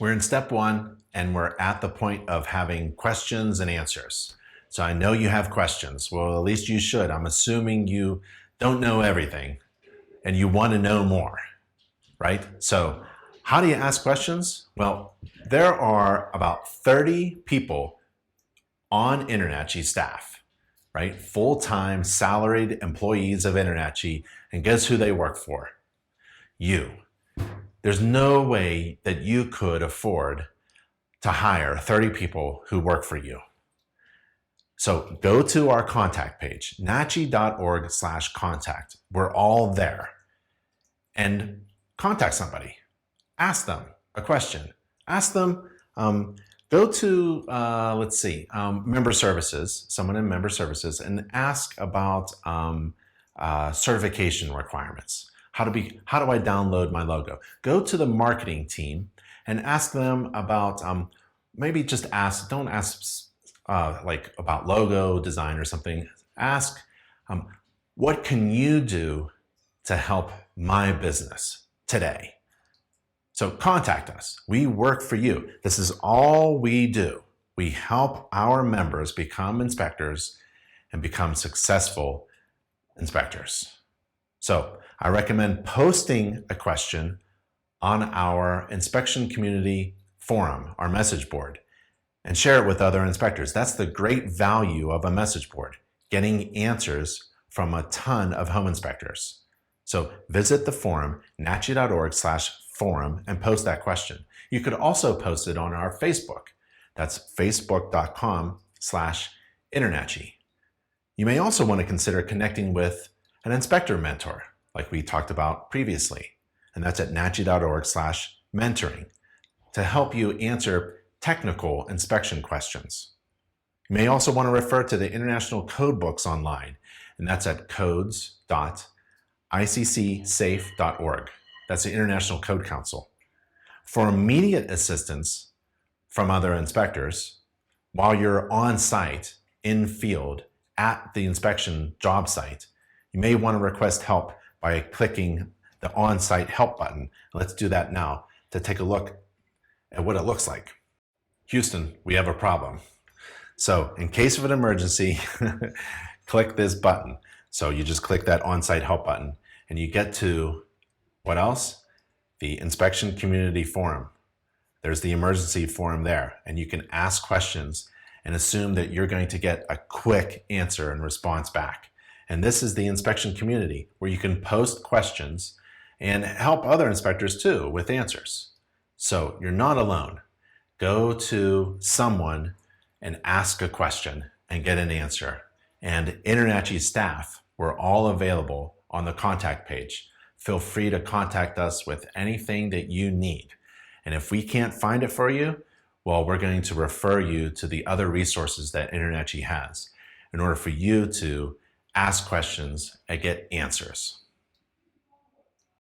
We're in step one, and we're at the point of having questions and answers. So I know you have questions. Well, at least you should. I'm assuming you don't know everything and you want to know more, right? So how do you ask questions? Well, there are about 30 people on InternetChi staff, right? Full-time salaried employees of InternetChi, and guess who they work for? You. There's no way that you could afford to hire 30 people who work for you. So go to our contact page, natchi.org/contact. We're all there. And contact somebody. Ask them a question. Ask them, go to, member services, someone in member services, and ask about certification requirements. How do I download my logo? Go to the marketing team and ask them about, don't ask about logo design or something. Ask, what can you do to help my business today? So contact us. We work for you. This is all we do. We help our members become inspectors and become successful inspectors. So I recommend posting a question on our inspection community forum, our message board, and share it with other inspectors. That's the great value of a message board, getting answers from a ton of home inspectors. So visit the forum, natchi.org/forum, and post that question. You could also post it on our Facebook. That's facebook.com/InternetChi. You may also want to consider connecting with an inspector mentor, like we talked about previously. And that's at natchi.org/mentoring to help you answer technical inspection questions. You may also want to refer to the International Code Books online, and that's at codes.iccsafe.org. That's the International Code Council. For immediate assistance from other inspectors, while you're on site, in field, at the inspection job site, you may want to request help by clicking the on-site help button. Let's do that now to take a look at what it looks like. Houston, we have a problem. So in case of an emergency, click this button. So you just click that on-site help button and you get to what else? The Inspection Community Forum. There's the emergency forum there, and you can ask questions and assume that you're going to get a quick answer and response back. And this is the inspection community where you can post questions and help other inspectors too with answers. So you're not alone. Go to someone and ask a question and get an answer. And InternetChi staff, we're all available on the contact page. Feel free to contact us with anything that you need. And if we can't find it for you, well, we're going to refer you to the other resources that InternetChi has in order for you to ask questions and get answers.